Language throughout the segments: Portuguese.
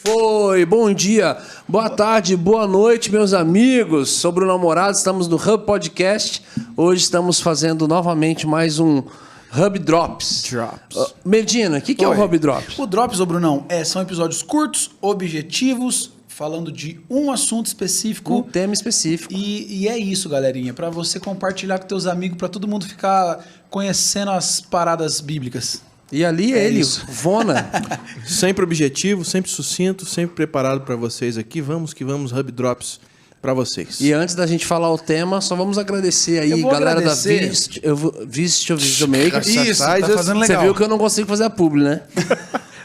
Foi, bom dia, boa tarde, boa noite, meus amigos. Sobre o namorado, estamos no Hub Podcast. Hoje estamos fazendo novamente mais um Hub Drops. Medina, o que é o Hub Drops? O Drops, ô Brunão, são episódios curtos, objetivos, falando de um assunto específico. Um tema específico. E é isso, galerinha, para você compartilhar com teus amigos, para todo mundo ficar conhecendo as paradas bíblicas. E ali ele, Vona. Sempre objetivo, sempre sucinto, sempre preparado para vocês aqui. Vamos que vamos, Hub Drops para vocês. E antes da gente falar o tema, só vamos agradecer aí, galera da Visit Videomaker. Isso, tá fazendo legal. Você viu que eu não consigo fazer a publi, né?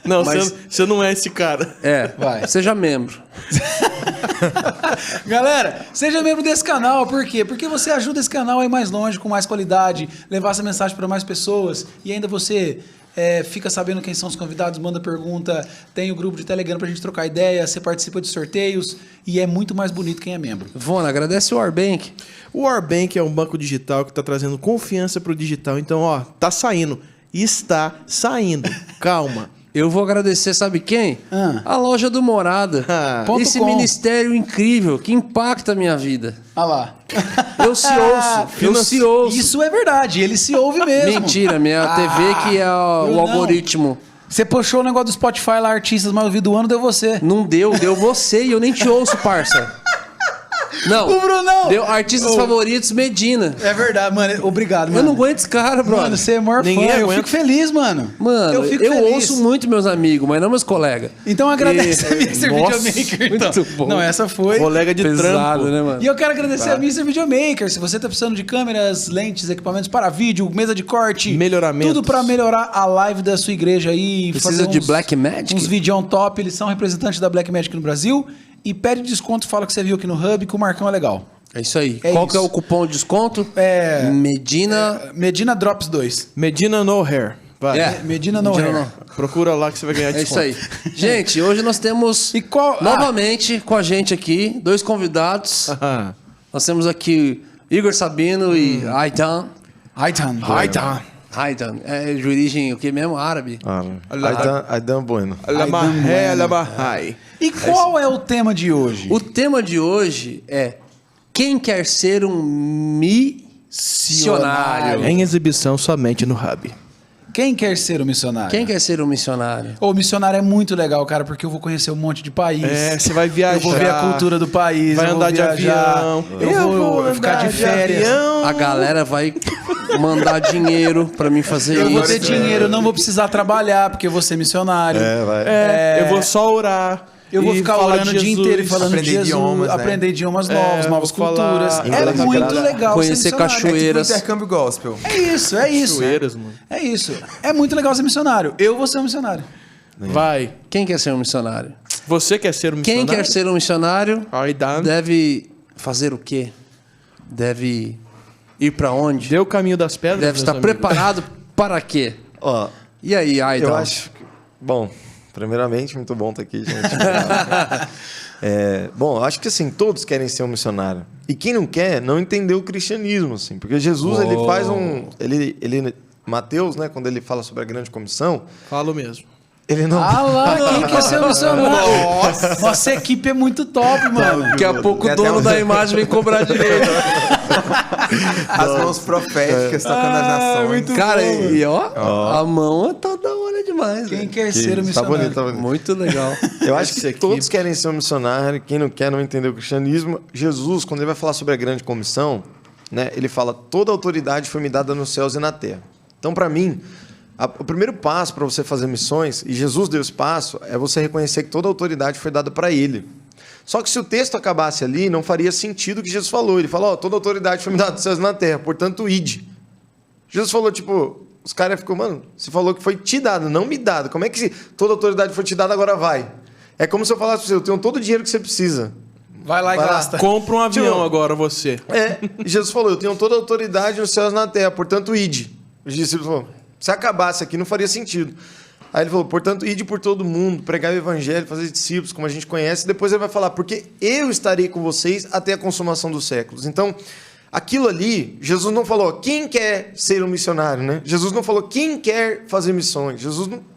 Não, Mas... você não é esse cara. Vai. Seja membro. Galera, seja membro desse canal, por quê? Porque você ajuda esse canal a ir mais longe, com mais qualidade, levar essa mensagem para mais pessoas e ainda você fica sabendo quem são os convidados, manda pergunta, tem o grupo de Telegram pra gente trocar ideia, você participa de sorteios e é muito mais bonito quem é membro. Vona, agradece o Warbank. O Warbank é um banco digital que está trazendo confiança pro digital. Então, ó, tá saindo. Está saindo. Calma. Eu vou agradecer, sabe quem? A loja do Morada. Esse ministério incrível que impacta a minha vida. Ah lá. Eu se ouço. Isso é verdade, ele se ouve mesmo. Mentira, minha TV que é o algoritmo. Você puxou o negócio do Spotify lá, artistas mais ouvidos do ano, deu você. Não deu você e eu nem te ouço, parça. Não. O Brunão. Deu artistas favoritos, Medina. É verdade, mano. Obrigado, mano. Eu não aguento esse cara, brother. Mano, você é maior Ninguém fã. aguenta. Eu fico feliz, mano. Mano, eu ouço muito meus amigos, mas não meus colegas. Então agradece a Mr. Nossa, Videomaker, então. muito bom. Não, essa foi... Colega de Pesado, trampo. né, mano? E eu quero agradecer a Mr. Videomaker. Se você tá precisando de câmeras, lentes, equipamentos para vídeo, mesa de corte... Melhoramentos. Tudo para melhorar a live da sua igreja aí. Precisa de Blackmagic? Uns vídeos top. Eles são representantes da Blackmagic no Brasil. E pede desconto, fala que você viu aqui no Hub, que o Marcão é legal. É isso aí. Qual que é o cupom de desconto? Medina Drops 2. Medina No Hair. Vai. Medina No Hair. Procura lá que você vai ganhar É isso desconto. aí. Gente, hoje nós temos novamente com a gente aqui dois convidados. Nós temos aqui Igor Sabino e Aitan. Aitan. É de origem o que mesmo? Árabe? Aidan Bueno. E qual é o tema de hoje? O tema de hoje é quem quer ser um missionário? Em exibição somente no Hub. Quem quer ser um missionário? Quem quer ser um missionário? O missionário é muito legal, cara, porque eu vou conhecer um monte de país. Você vai viajar. Eu vou ver a cultura do país. Vai andar de avião. Eu vou ficar de férias. A galera vai mandar dinheiro pra mim fazer Eu isso. vou ter dinheiro, não vou precisar trabalhar, porque eu vou ser missionário. Eu vou só orar. Eu vou ficar orando o dia inteiro e falando de Jesus, idiomas, né? aprender idiomas novos, novas culturas. inglês É muito sagrado. legal Conhecer ser missionário. cachoeiras. Intercâmbio gospel. É isso. Cachoeiras, mano. É isso. É muito legal ser missionário. Eu vou ser um missionário. Vai. Quem quer ser um missionário? Você quer ser um missionário? Quem quer ser um missionário Aidan. deve fazer o quê? Deve ir pra onde? Dê o caminho das pedras. Deve meus estar amigos. preparado para quê? Ó, E aí, Aidan? eu acho que... Bom, primeiramente, muito bom estar aqui, gente. Bom, eu acho que assim, todos querem ser um missionário. E quem não quer, não entendeu o cristianismo, assim. Porque Jesus, ele faz um... Mateus, né, quando ele fala sobre a grande comissão, Falo mesmo. ele não... Ah lá, quem quer ser um missionário? Nossa equipe é muito top, mano. Daqui a pouco o dono da imagem vem cobrar direito. As mãos proféticas tocando as nações. muito Cara, bom, e ó, a mão tá da hora demais. Quem velho. quer ser um Tá missionário? bonito, tá bonito. Muito legal. Eu acho que Esse aqui- todos querem ser um missionário, quem não quer não entender o cristianismo. Jesus, quando ele vai falar sobre a grande comissão, né, ele fala, toda autoridade foi me dada nos céus e na terra. Então, para mim, o primeiro passo para você fazer missões, e Jesus deu esse passo, é você reconhecer que toda autoridade foi dada para ele. Só que se o texto acabasse ali, não faria sentido o que Jesus falou. Ele falou, toda autoridade foi me dada nos céus e na terra, portanto, ide. Jesus falou, tipo, os caras ficam, mano, você falou que foi te dado, não me dado. Como é que toda autoridade foi te dada, agora vai? É como se eu falasse para você, eu tenho todo o dinheiro que você precisa. Vai lá e Vai lá. gasta. Compra um avião Tipo- agora, você. E Jesus falou, eu tenho toda a autoridade nos céus e na terra, portanto, ide. Os discípulos falaram, se acabasse aqui, não faria sentido. Aí ele falou, portanto, ide por todo mundo, pregar o evangelho, fazer discípulos, como a gente conhece. Depois ele vai falar, porque eu estarei com vocês até a consumação dos séculos. Então, aquilo ali, Jesus não falou, quem quer ser um missionário, né? Jesus não falou, quem quer fazer missões.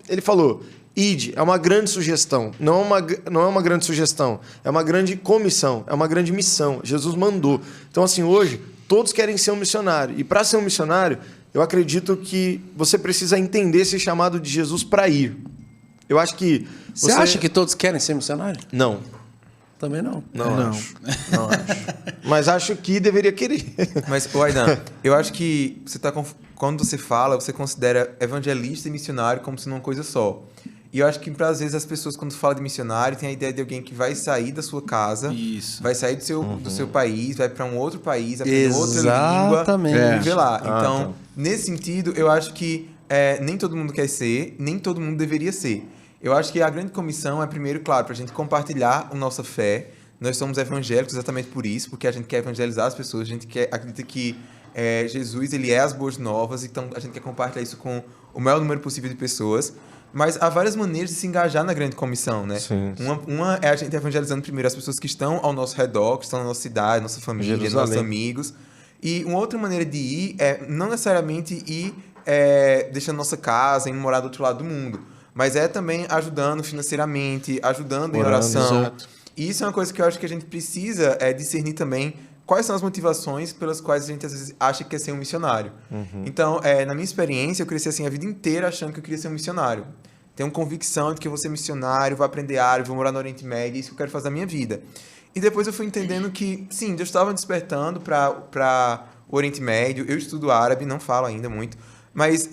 Ele falou, Ide é uma grande sugestão, não é uma grande sugestão, é uma grande comissão, é uma grande missão. Jesus mandou. Então, assim, hoje, todos querem ser um missionário. E para ser um missionário, eu acredito que você precisa entender esse chamado de Jesus para ir. Eu acho que... Você acha que todos querem ser missionário? Não. Também não. Não acho. Mas acho que deveria querer. Mas, Aidan, eu acho que quando você fala, você considera evangelista e missionário como sendo uma coisa só. E eu acho que, às vezes, as pessoas, quando falam de missionário, têm a ideia de alguém que vai sair da sua casa, vai sair do seu país, vai para um outro país, aprender outra língua e viver lá. Então, nesse sentido, eu acho que nem todo mundo quer ser, nem todo mundo deveria ser. Eu acho que a grande comissão é, primeiro, claro, para a gente compartilhar a nossa fé. Nós somos evangélicos exatamente por isso, porque a gente quer evangelizar as pessoas, a gente acredita que Jesus, ele é as boas novas, então a gente quer compartilhar isso com o maior número possível de pessoas. Mas há várias maneiras de se engajar na grande comissão, né? Sim. Uma é a gente evangelizando primeiro as pessoas que estão ao nosso redor, que estão na nossa cidade, nossa família, nossos amigos. E uma outra maneira de ir é não necessariamente ir deixando nossa casa e morar do outro lado do mundo, mas é também ajudando financeiramente, ajudando em oração. Exato. E isso é uma coisa que eu acho que a gente precisa discernir também quais são as motivações pelas quais a gente às vezes acha que quer ser um missionário. Então, na minha experiência, eu cresci assim a vida inteira achando que eu queria ser um missionário. Tenho convicção de que eu vou ser missionário, vou aprender árabe, vou morar no Oriente Médio, é isso que eu quero fazer da minha vida. E depois eu fui entendendo que, sim, Deus estava me despertando para o Oriente Médio. Eu estudo árabe, não falo ainda muito, mas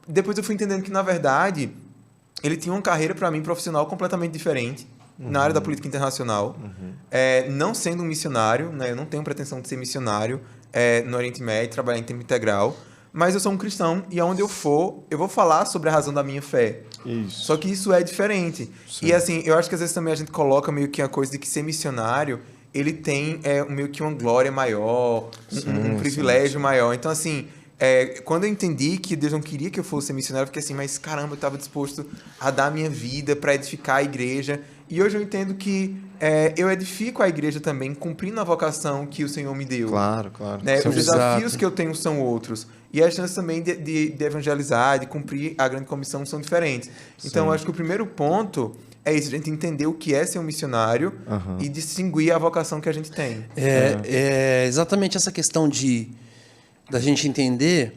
depois eu fui entendendo que, na verdade, ele tinha uma carreira para mim profissional completamente diferente, na área da política internacional, não sendo um missionário, né? Eu não tenho pretensão de ser missionário no Oriente Médio, trabalhar em tempo integral, mas eu sou um cristão e aonde eu for, eu vou falar sobre a razão da minha fé. Isso. Só que isso é diferente. Sim. E assim, eu acho que às vezes também a gente coloca meio que a coisa de que ser missionário, ele tem meio que uma glória maior, um privilégio maior. Então, assim, quando eu entendi que Deus não queria que eu fosse missionário, eu fiquei assim, mas caramba, eu estava disposto a dar a minha vida para edificar a igreja. E hoje eu entendo que eu edifico a igreja também, cumprindo a vocação que o Senhor me deu. Claro, claro. Né? Os desafios que eu tenho são outros. E as chances também de evangelizar, de cumprir a grande comissão são diferentes. Então, eu acho que o primeiro ponto é isso, a gente entender o que é ser um missionário e distinguir a vocação que a gente tem. É exatamente essa questão da gente entender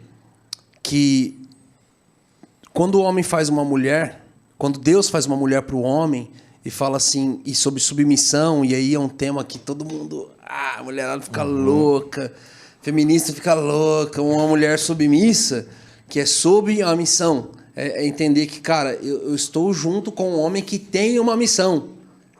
que quando o homem faz uma mulher, quando Deus faz uma mulher para o homem e fala assim, e sobre submissão, e aí é um tema que todo mundo, a mulherada fica louca, feminista fica louca, uma mulher submissa, que é sob a missão, é entender que, cara, eu estou junto com um homem que tem uma missão.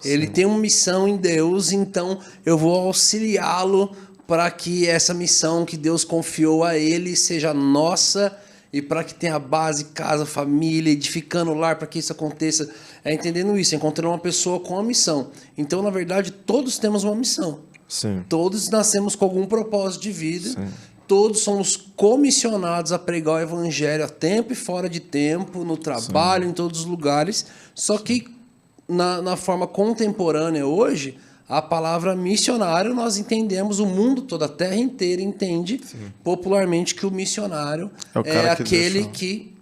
Ele tem uma missão em Deus, então eu vou auxiliá-lo para que essa missão que Deus confiou a ele seja nossa e para que tenha base, casa, família, edificando o lar para que isso aconteça. É entendendo isso, encontrando uma pessoa com uma missão. Então, na verdade, todos temos uma missão. Sim. Todos nascemos com algum propósito de vida. Sim. Todos somos comissionados a pregar o evangelho a tempo e fora de tempo, no trabalho, em todos os lugares. Só que na forma contemporânea hoje, a palavra missionário, nós entendemos, o mundo todo, a terra inteira entende popularmente que o missionário é aquele que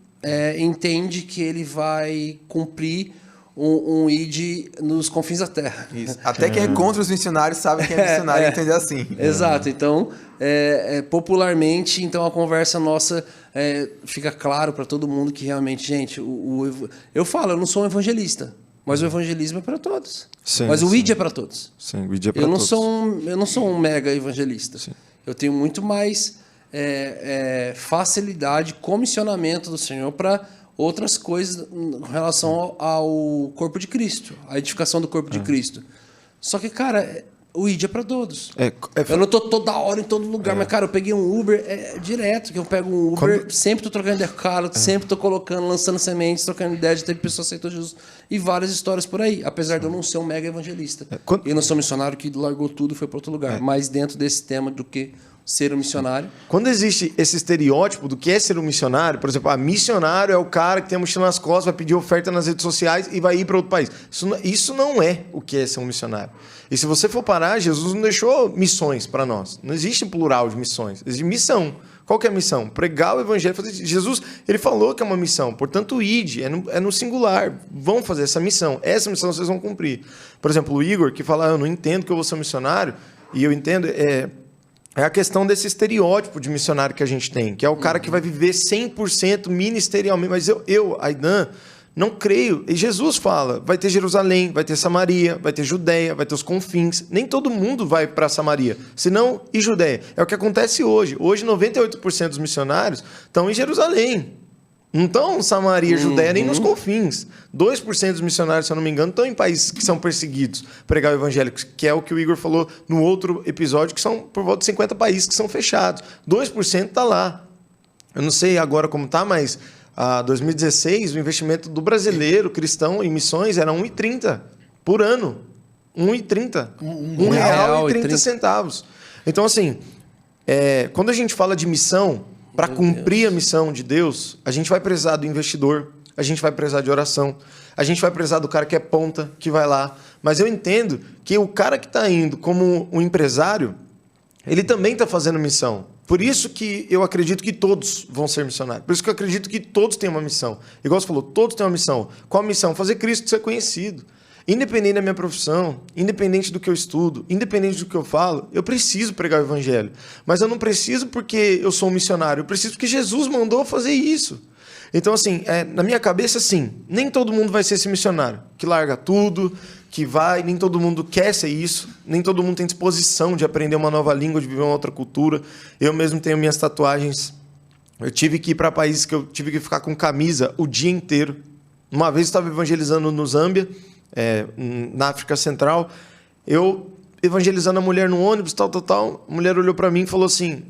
entende que ele vai cumprir um ID nos confins da terra. Isso. Até quem é contra os missionários sabe que é missionário e entende assim. Exato. Então, popularmente, então a conversa nossa fica claro para todo mundo que realmente, gente, eu falo, eu não sou um evangelista, mas o evangelismo é para todos. Sim, mas o ID é para todos. Sim, o ID é para todos. Eu não sou um mega evangelista. Sim. Eu tenho muito mais facilidade, comissionamento do Senhor para outras coisas em relação ao corpo de Cristo, a edificação do corpo de Cristo. Só que, cara, o ID é para todos. Eu não tô toda hora em todo lugar, mas, cara, eu peguei um Uber direto, que eu pego um Uber, sempre tô trocando ideia com o cara, sempre tô colocando, lançando sementes, trocando ideia de ter pessoa que aceitou Jesus, e várias histórias por aí, apesar de eu não ser um mega evangelista. E não sou missionário que largou tudo e foi para outro lugar, mas dentro desse tema do que ser um missionário. Quando existe esse estereótipo do que é ser um missionário, por exemplo, missionário é o cara que tem a mochila nas costas, vai pedir oferta nas redes sociais e vai ir para outro país. Isso não é o que é ser um missionário. E se você for parar, Jesus não deixou missões para nós. Não existe plural de missões. Existe missão. Qual que é a missão? Pregar o evangelho. Jesus, ele falou que é uma missão. Portanto, ide, é no singular. Vão fazer essa missão. Essa missão vocês vão cumprir. Por exemplo, o Igor, que fala, eu não entendo que eu vou ser um missionário, e eu entendo... É a questão desse estereótipo de missionário que a gente tem, que é o cara que vai viver 100% ministerialmente. Mas Aidan, não creio. E Jesus fala, vai ter Jerusalém, vai ter Samaria, vai ter Judéia, vai ter os confins. Nem todo mundo vai para Samaria, senão e Judéia. É o que acontece hoje. Hoje, 98% dos missionários estão em Jerusalém. Não estão em Samaria, Judéia, nem nos confins. 2% dos missionários, se eu não me engano, estão em países que são perseguidos, pregar o evangelho, que é o que o Igor falou no outro episódio, que são por volta de 50 países que são fechados. 2% está lá. Eu não sei agora como está, mas em 2016, o investimento do brasileiro cristão em missões era 1,30 por ano. 1,30. R$1,30. Então, assim, quando a gente fala de missão... Para cumprir a missão de Deus, a gente vai precisar do investidor, a gente vai precisar de oração, a gente vai precisar do cara que é ponta, que vai lá. Mas eu entendo que o cara que está indo como um empresário, ele também está fazendo missão. Por isso que eu acredito que todos vão ser missionários. Por isso que eu acredito que todos têm uma missão. Igual você falou, todos têm uma missão. Qual a missão? Fazer Cristo ser conhecido. Independente da minha profissão, independente do que eu estudo, independente do que eu falo, eu preciso pregar o evangelho. Mas eu não preciso porque eu sou um missionário, eu preciso porque Jesus mandou fazer isso. Então, assim, na minha cabeça, sim, nem todo mundo vai ser esse missionário, que larga tudo, que vai, nem todo mundo quer ser isso, nem todo mundo tem disposição de aprender uma nova língua, de viver uma outra cultura. Eu mesmo tenho minhas tatuagens. Eu tive que ir para países que eu tive que ficar com camisa o dia inteiro. Uma vez eu estava evangelizando no Zâmbia, na África Central, eu evangelizando a mulher no ônibus, tal, a mulher olhou para mim e falou assim,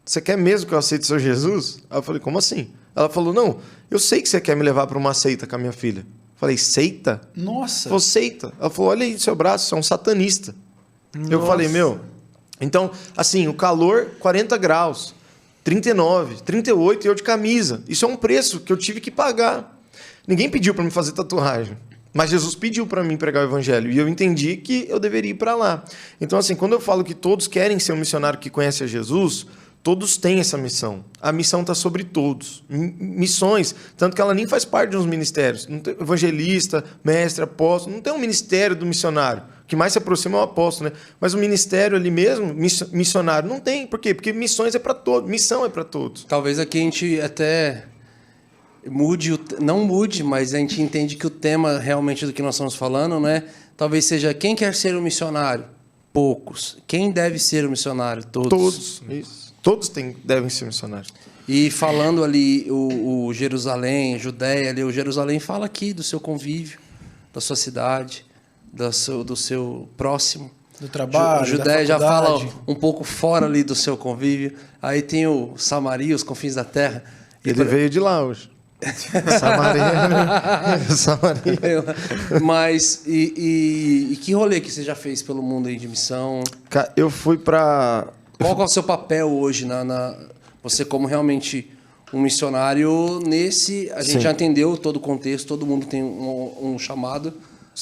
você quer mesmo que eu aceite o Senhor Jesus? Aí eu falei, como assim? Ela falou, não, eu sei que você quer me levar para uma seita com a minha filha. Eu falei, seita? Nossa! Falei, seita. Ela falou, olha aí seu braço, você é um satanista. Nossa. Eu falei, então, assim, o calor, 40 graus, 39, 38 e eu de camisa. Isso é um preço que eu tive que pagar. Ninguém pediu para me fazer tatuagem. Mas Jesus pediu para mim pregar o evangelho e eu entendi que eu deveria ir para lá. Então, assim, quando eu falo que todos querem ser um missionário que conhece a Jesus, todos têm essa missão. A missão está sobre todos. Missões, tanto que ela nem faz parte de uns ministérios. Não tem evangelista, mestre, apóstolo, não tem um ministério do missionário. O que mais se aproxima é o apóstolo, né? Mas o ministério ali mesmo, missionário, não tem. Por quê? Porque missões é para todos, missão é para todos. Talvez aqui a gente até... não mude, mas a gente entende que o tema realmente do que nós estamos falando, né? Talvez seja quem quer ser um missionário? Poucos. Quem deve ser um missionário? Todos. Isso. Todos devem ser missionários. E falando ali o Jerusalém, Judéia, ali, o Jerusalém fala aqui do seu convívio, da sua cidade, do seu próximo. Do trabalho, Judéia já fala um pouco fora ali do seu convívio. Aí tem o Samaria, os confins da terra. Ele veio de lá hoje. Samaria. Mas e que rolê que você já fez pelo mundo aí de missão? Eu fui para... Qual é o seu papel hoje você como realmente um missionário nesse... A gente já entendeu todo o contexto, todo mundo tem um chamado,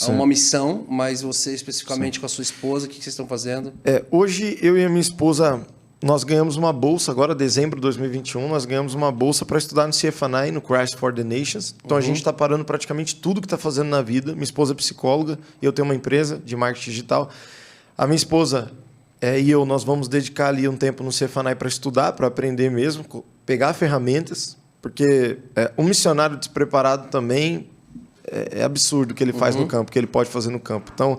uma missão, mas você especificamente com a sua esposa, o que vocês estão fazendo? Hoje eu e a minha esposa... Nós ganhamos uma bolsa, agora dezembro de 2021, nós ganhamos uma bolsa para estudar no CFNI, no Christ for the Nations. Então a gente está parando praticamente tudo que está fazendo na vida. Minha esposa é psicóloga e eu tenho uma empresa de marketing digital. A minha esposa e eu, nós vamos dedicar ali um tempo no CFNI para estudar, para aprender mesmo, pegar ferramentas, porque um missionário despreparado também é absurdo o que ele faz no campo, o que ele pode fazer no campo. Então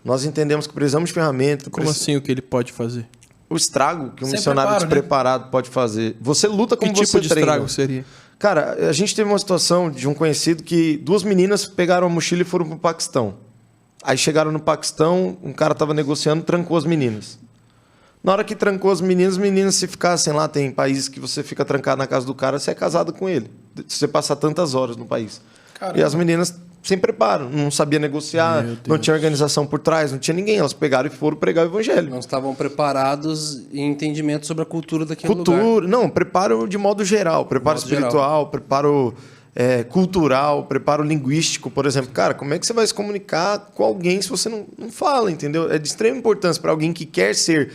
nós entendemos que precisamos de ferramentas. Como assim o que ele pode fazer? O estrago que um missionário despreparado pode fazer. Você luta como você treina. Que tipo de estrago seria? Cara, a gente teve uma situação de um conhecido que 2 meninas pegaram a mochila e foram para o Paquistão. Aí chegaram no Paquistão, um cara estava negociando, trancou as meninas. Na hora que trancou as meninas, se ficassem lá, tem países que você fica trancado na casa do cara, você é casado com ele. Se você passar tantas horas no país. Caramba. E as meninas sem preparo, não sabia negociar, não tinha organização por trás, não tinha ninguém. Elas pegaram e foram pregar o evangelho. Não estavam preparados em entendimento sobre a cultura daquele lugar. Cultura, não, preparo de modo geral, preparo espiritual, preparo cultural, preparo linguístico, por exemplo. Cara, como é que você vai se comunicar com alguém se você não fala, entendeu? É de extrema importância para alguém que quer ser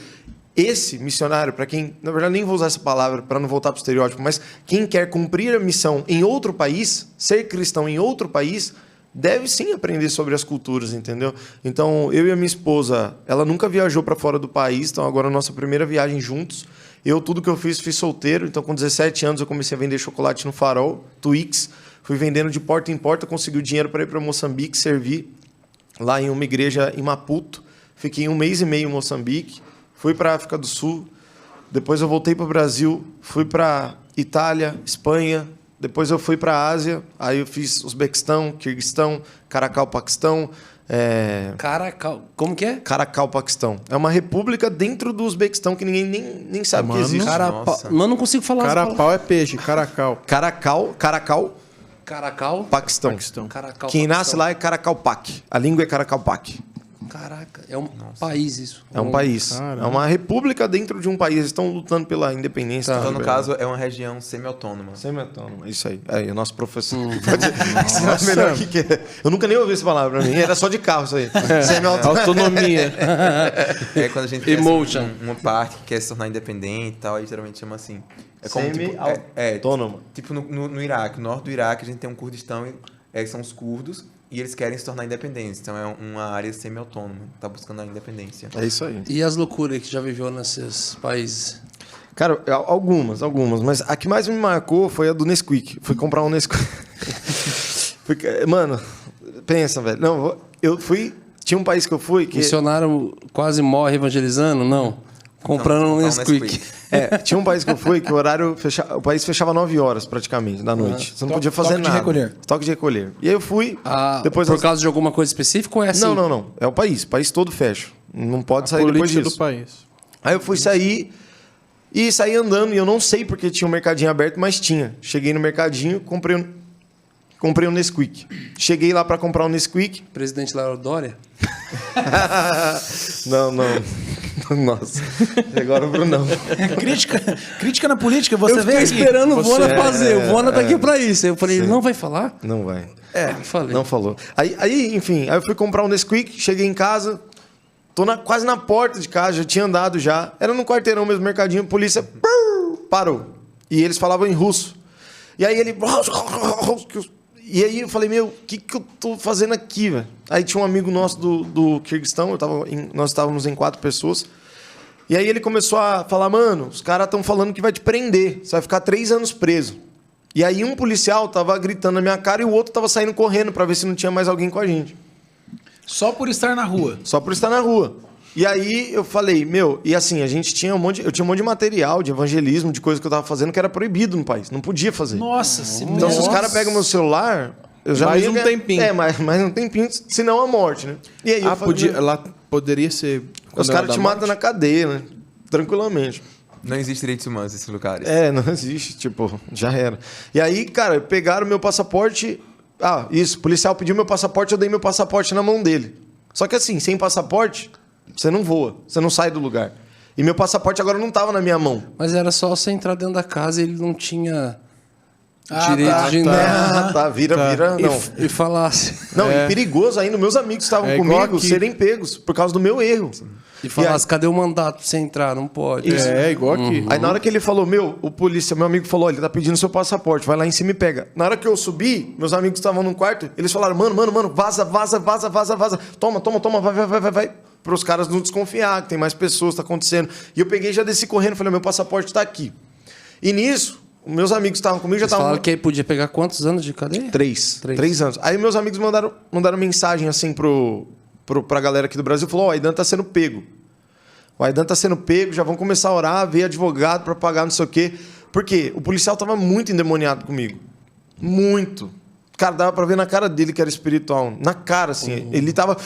esse missionário, para quem, na verdade, nem vou usar essa palavra para não voltar para o estereótipo, mas quem quer cumprir a missão em outro país, ser cristão em outro país, deve sim aprender sobre as culturas, entendeu? Então, eu e a minha esposa, ela nunca viajou para fora do país, então agora a nossa primeira viagem juntos. Tudo que eu fiz solteiro, então com 17 anos eu comecei a vender chocolate no Farol, Twix, fui vendendo de porta em porta, consegui o dinheiro para ir para Moçambique, servir lá em uma igreja em Maputo, fiquei 1 mês e meio em Moçambique, fui para a África do Sul, depois eu voltei para o Brasil, fui para Itália, Espanha, depois eu fui para a Ásia, aí eu fiz Uzbequistão, Quirguistão, Caracal, Paquistão. Caracal, como que é? Caracal, Paquistão. É uma república dentro do Uzbequistão que ninguém nem sabe que existe. Mano, não consigo falar. Carapau é peixe, Caracal. Caracal, Paquistão. Caracal, quem nasce lá é Caracalpac. A língua é Caracalpac. Caraca, é um país isso. É um país. Caramba. É uma república dentro de um país. Eles estão lutando pela independência. Então, no caso, é uma região semi-autônoma. Semi-autônoma, isso aí. Aí, o nosso professor pode ensinar melhor o que é. Eu nunca nem ouvi essa palavra pra mim. Era só de carro isso aí. Semi-autônoma. Autonomia. É quando a gente Emotion. uma parte que quer se tornar independente e tal, aí geralmente chama assim. É como, Semi-autônoma. Tipo no Iraque, no norte do Iraque, a gente tem um Kurdistão, são os curdos, e eles querem se tornar independentes. Então é uma área semi-autônoma, tá buscando a independência. É isso aí. E as loucuras que já viveu nesses países? Cara, algumas. Mas a que mais me marcou foi a do Nesquik. Fui comprar um Nesquik. Mano, pensa, velho. Não, eu fui... Tinha um país que eu fui que... Missionário quase morre evangelizando? Não. Comprando um Nesquik. Tinha um país que eu fui que o país fechava 9 horas praticamente da noite. Você não podia fazer nada. Toque de recolher. E aí eu fui. Depois por causa de alguma coisa específica ou é assim? Não. É o país. O país todo fecha. Não pode sair depois disso. Do país. Aí eu fui sair e saí andando. E eu não sei porque tinha um mercadinho aberto, mas tinha. Cheguei no mercadinho, comprei um Nesquik. Cheguei lá para comprar um Nesquik. Presidente Lauro Dória? Não. Nossa, agora o Brunão. Crítica na política, você vê aqui. Esperando o Vona fazer. O Vona tá aqui pra isso. Eu falei, ele não vai falar? Não vai. Falei. Não falou. Aí, enfim, eu fui comprar um Nesquik, cheguei em casa, tô quase na porta de casa, já tinha andado já. Era no quarteirão mesmo, mercadinho, a polícia parou. E eles falavam em russo. E aí ele... E aí eu falei, o que eu tô fazendo aqui, velho? Aí tinha um amigo nosso do Quirguistão, nós estávamos em 4 pessoas. E aí ele começou a falar, mano, os caras estão falando que vai te prender, você vai ficar 3 anos preso. E aí um policial tava gritando na minha cara e o outro tava saindo correndo para ver se não tinha mais alguém com a gente. Só por estar na rua? Só por estar na rua. E aí eu falei, e assim, a gente tinha eu tinha um monte de material, de evangelismo, de coisa que eu tava fazendo que era proibido no país, não podia fazer. Nossa senhora. Então se os caras pegam meu celular, eu já mais um tempinho. mais um tempinho, senão a morte, né? E aí eu falei, lá poderia ser... Os caras te matam na cadeia, né? Tranquilamente. Não existe direitos humanos nesses lugares. Não existe, já era. E aí, cara, pegaram meu passaporte... o policial pediu meu passaporte, eu dei meu passaporte na mão dele. Só que assim, sem passaporte... Você não voa, você não sai do lugar. E meu passaporte agora não estava na minha mão. Mas era só você entrar dentro da casa e ele não tinha direito de... Vira, não. E falasse... Não, e perigoso ainda, meus amigos estavam comigo serem pegos por causa do meu erro. E falasse, cadê o mandato pra você entrar? Não pode. Igual aqui. Aí na hora que ele falou, meu amigo falou, ele tá pedindo seu passaporte, vai lá em cima e pega. Na hora que eu subi, meus amigos estavam no quarto, eles falaram, mano, vaza. Toma, vai. Para os caras não desconfiar, que tem mais pessoas, tá acontecendo. E eu peguei e já desci correndo, falei, meu passaporte tá aqui. E nisso, meus amigos estavam comigo, já estavam... falaram que podia pegar quantos anos de cadeia? 3 anos. Aí meus amigos mandaram mensagem assim pra galera aqui do Brasil, falou, o Aidan tá sendo pego. Já vão começar a orar, ver advogado para pagar não sei o quê. Por quê? O policial tava muito endemoniado comigo. Muito. Cara, dava pra ver na cara dele que era espiritual. Na cara, assim. Ele tava...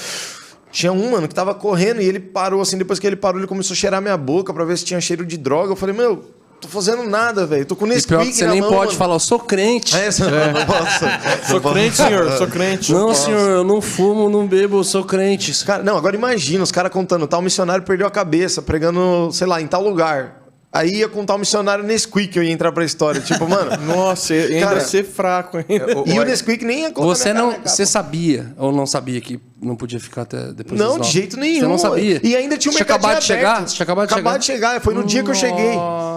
Tinha um, mano, que tava correndo e ele parou, assim, depois que ele parou, ele começou a cheirar minha boca pra ver se tinha cheiro de droga. Eu falei, Tô fazendo nada, velho. Tô com E pior Nesquik que você na nem mão, pode mano. falar, eu sou crente. Nossa. Sou crente, senhor, sou crente. Não, senhor, eu não fumo, não bebo, eu sou crente. Cara, não, agora imagina os caras contando, tal missionário perdeu a cabeça, pregando, sei lá, em tal lugar. Aí ia contar o missionário Nesquik, eu ia entrar pra história. Tipo, mano... Nossa, e ainda Cara, ser fraco ainda. E o Nesquik nem ia contar Você na não, cara, você sabia ou não sabia que não podia ficar até depois Não, das de 9? jeito nenhum. Você não sabia? E ainda tinha um Tinha mercadinho acabado de chegar? aberto. Você tinha acabado de chegar? Foi no dia que eu cheguei.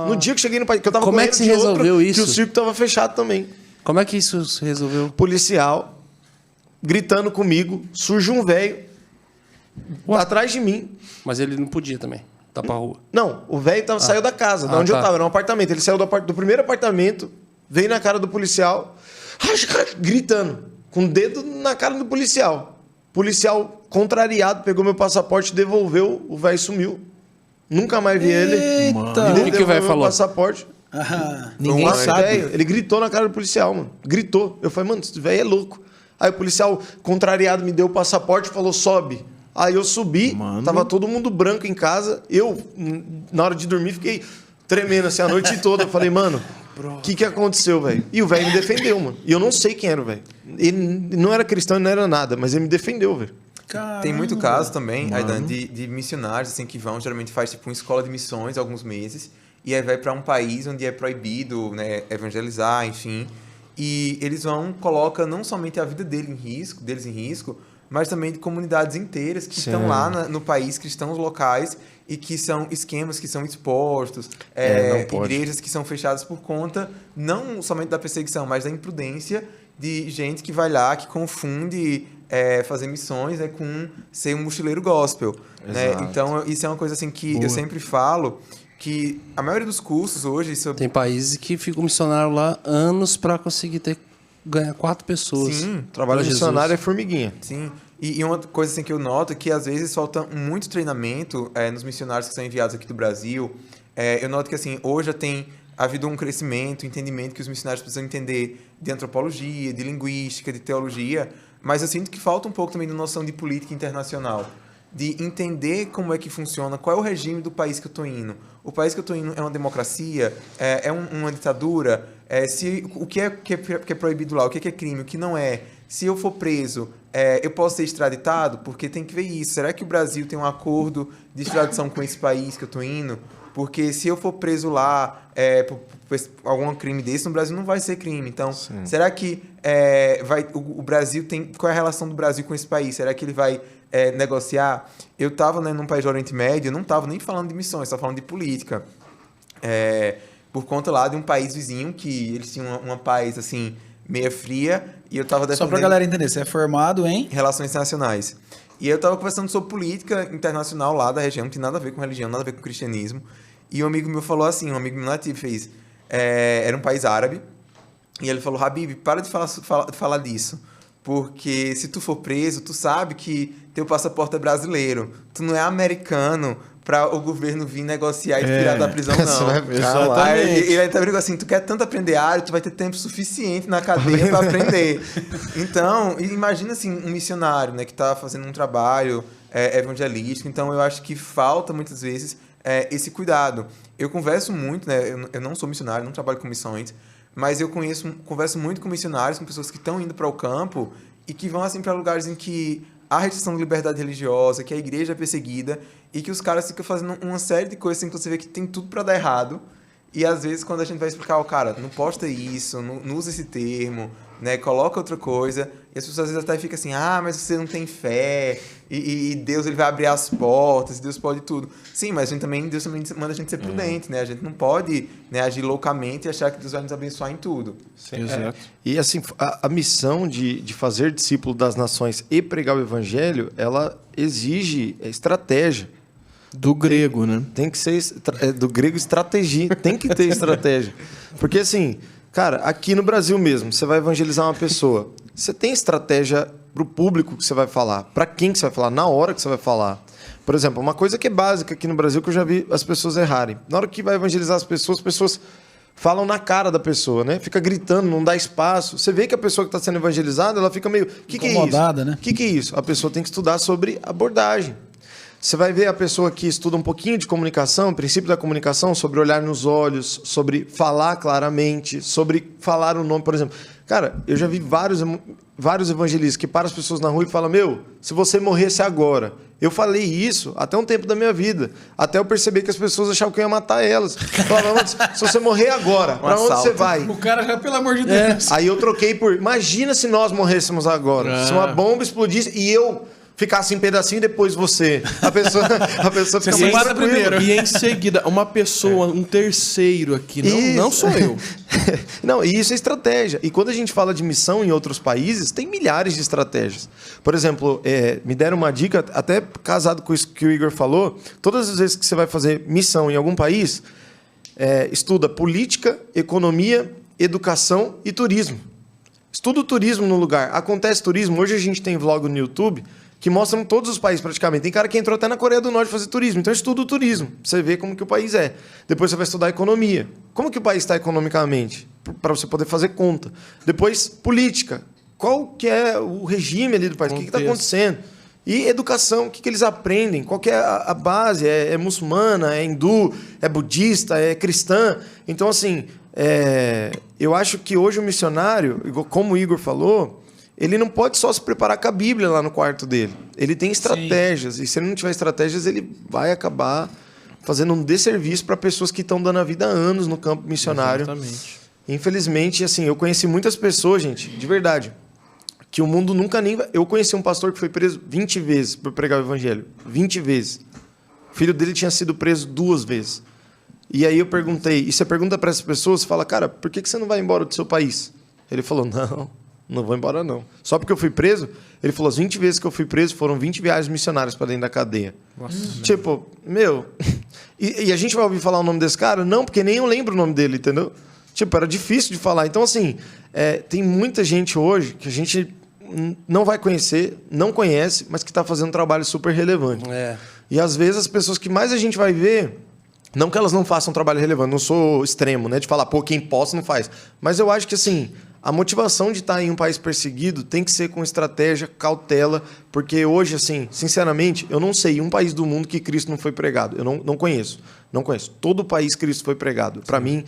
No dia que eu cheguei no país. Que eu tava Como é correndo que se de outro, resolveu isso? Que o circo tava fechado também. Como é que isso se resolveu? Policial, gritando comigo, surge um velho atrás de mim. Mas ele não podia também. Tá pra rua. Não, o velho saiu da casa, de onde eu tá. tava, era um apartamento. Ele saiu do primeiro apartamento, veio na cara do policial, gritando, com o dedo na cara do policial. Policial contrariado, pegou meu passaporte, devolveu, o velho sumiu. Nunca mais vi ele. Eita! E o que o velho Devolveu falou? meu passaporte. Ninguém Um sabe. velho, ele gritou na cara do policial, mano. Gritou. Eu falei, mano, esse velho é louco. Aí o policial, contrariado, me deu o passaporte e falou, sobe. Aí eu subi, Mano. tava todo mundo branco em casa. Eu, na hora de dormir, fiquei tremendo assim a noite toda. Eu falei, mano, o que aconteceu, velho? E o velho me defendeu, mano. E eu não sei quem era o velho. Ele não era cristão, ele não era nada, mas ele me defendeu, velho. Tem muito caso também, Aidan, de missionários assim, que vão, geralmente faz tipo uma escola de missões alguns meses, e aí vai para um país onde é proibido, né, evangelizar, enfim. E eles vão, coloca não somente a vida deles em risco, mas também de comunidades inteiras que estão lá no país, cristãos locais, e que são esquemas que são expostos, não pode. igrejas que são fechadas por conta, não somente da perseguição, mas da imprudência de gente que vai lá, que confunde fazer missões, né, com ser um mochileiro gospel. Né? Então, isso é uma coisa assim que eu sempre falo, que a maioria dos cursos hoje... Tem países que ficam missionário lá anos pra conseguir ganhar 4 pessoas. Sim, Trabalho pra Jesus. missionário é formiguinha. Sim, e uma coisa assim que eu noto é que às vezes falta muito treinamento nos missionários que são enviados aqui do Brasil. Eu noto que assim, hoje já tem havido um crescimento, entendimento que os missionários precisam entender de antropologia, de linguística, de teologia, mas eu sinto que falta um pouco também de noção de política internacional, de entender como é que funciona, qual é o regime do país que eu estou indo. O país que eu estou indo é uma democracia? É uma ditadura? O que é proibido lá? O que é crime? O que não é? Se eu for preso, eu posso ser extraditado? Porque tem que ver isso. Será que o Brasil tem um acordo de extradição com esse país que eu estou indo? Porque se eu for preso lá por algum crime desse, no Brasil não vai ser crime. Então, será que o Brasil tem... Qual é a relação do Brasil com esse país? Será que ele vai negociar? Eu estava num país do Oriente Médio, eu não estava nem falando de missões, estava falando de política. Por conta lá de um país vizinho, que eles tinham uma paz, assim, meia fria, e eu estava defendendo... Só pra galera entender, você é formado em... Relações internacionais. E eu estava conversando sobre política internacional lá da região, não tem nada a ver com religião, nada a ver com cristianismo. E um amigo meu falou assim, um amigo meu nativo fez... era um país árabe, e ele falou, Habib, para de falar disso. Porque se tu for preso, tu sabe que teu passaporte é brasileiro. Tu não é americano para o governo vir negociar e te tirar da prisão, não. Exatamente. Aí ele até brincou assim, tu quer tanto aprender árabe, tu vai ter tempo suficiente na cadeia para aprender. Então, imagina assim, um missionário, né, que está fazendo um trabalho evangelístico. Então, eu acho que falta, muitas vezes, esse cuidado. Eu converso muito, né, eu não sou missionário, não trabalho com missões, mas eu converso muito com missionários, com pessoas que estão indo para o campo e que vão assim para lugares em que há restrição de liberdade religiosa, que a igreja é perseguida e que os caras ficam fazendo uma série de coisas assim, que você vê que tem tudo para dar errado. E às vezes quando a gente vai explicar, o cara, não posta isso, não usa esse termo, né, coloca outra coisa, e as pessoas às vezes até ficam assim, mas você não tem fé, e Deus ele vai abrir as portas, Deus pode tudo. Sim, mas Deus também manda a gente ser prudente, né? A gente não pode, né, agir loucamente e achar que Deus vai nos abençoar em tudo. Exato. E assim, a missão de fazer discípulo das nações e pregar o evangelho, ela exige estratégia. Do grego, né? Tem que ser do grego estratégia, tem que ter estratégia. Porque assim, cara, aqui no Brasil mesmo, você vai evangelizar uma pessoa, você tem estratégia pro público que você vai falar, para quem que você vai falar, na hora que você vai falar. Por exemplo, uma coisa que é básica aqui no Brasil que eu já vi as pessoas errarem. Na hora que vai evangelizar as pessoas falam na cara da pessoa, né? Fica gritando, não dá espaço. Você vê que a pessoa que está sendo evangelizada, ela fica meio... Que é isso? Incomodada, né? O que é isso? A pessoa tem que estudar sobre abordagem. Você vai ver a pessoa que estuda um pouquinho de comunicação, princípio da comunicação, sobre olhar nos olhos, sobre falar claramente, sobre falar o nome, por exemplo. Cara, eu já vi vários evangelistas que param as pessoas na rua e falam: meu, se você morresse agora. Eu falei isso até um tempo da minha vida, até eu perceber que as pessoas achavam que eu ia matar elas. Falavam: se você morrer agora, pra onde você vai? O cara já, pelo amor de Deus. Aí eu troquei por: imagina se nós morrêssemos agora. Se uma bomba explodisse e eu ficasse em pedacinho e depois você. A pessoa fica se mais mata tranquila. primeiro. E em seguida, uma pessoa, um terceiro aqui, não sou eu. Não, e isso é estratégia. E quando a gente fala de missão em outros países, tem milhares de estratégias. Por exemplo, me deram uma dica, até casado com isso que o Igor falou, todas as vezes que você vai fazer missão em algum país, estuda política, economia, educação e turismo. Estuda o turismo no lugar. Acontece turismo, hoje a gente tem vlog no YouTube que mostram todos os países praticamente. Tem cara que entrou até na Coreia do Norte fazer turismo. Então estuda o turismo, pra você ver como que o país é. Depois você vai estudar a economia. Como que o país está economicamente? Para você poder fazer conta. Depois, política. Qual que é o regime ali do país? O que está acontecendo? E educação, o que eles aprendem? Qual que é a base? É muçulmana? É hindu? É budista? É cristã? Então, assim, eu acho que hoje o missionário, como o Igor falou, ele não pode só se preparar com a Bíblia lá no quarto dele. Ele tem estratégias. Sim. E se ele não tiver estratégias, ele vai acabar fazendo um desserviço para pessoas que estão dando a vida há anos no campo missionário. Exatamente. Infelizmente, assim, eu conheci muitas pessoas, gente, de verdade, que o mundo nunca nem... Eu conheci um pastor que foi preso 20 vezes por pregar o evangelho. 20 vezes. O filho dele tinha sido preso 2 vezes. E aí eu perguntei, e você pergunta para essas pessoas, você fala: cara, por que você não vai embora do seu país? Ele falou: não vou embora não. Só porque eu fui preso? Ele falou: as 20 vezes que eu fui preso foram 20 viagens missionárias para dentro da cadeia. Nossa, tipo, meu... E a gente vai ouvir falar o nome desse cara? Não, porque nem eu lembro o nome dele, entendeu? Tipo, era difícil de falar. Então, assim, tem muita gente hoje que a gente não vai conhecer, não conhece, mas que está fazendo um trabalho super relevante. E, às vezes, as pessoas que mais a gente vai ver... Não que elas não façam um trabalho relevante, não sou extremo, né? De falar, pô, quem possa não faz. Mas eu acho que, assim, a motivação de estar em um país perseguido tem que ser com estratégia, cautela, porque hoje, assim, sinceramente, eu não sei um país do mundo que Cristo não foi pregado. Eu não conheço. Não conheço. Todo país Cristo foi pregado. Para mim,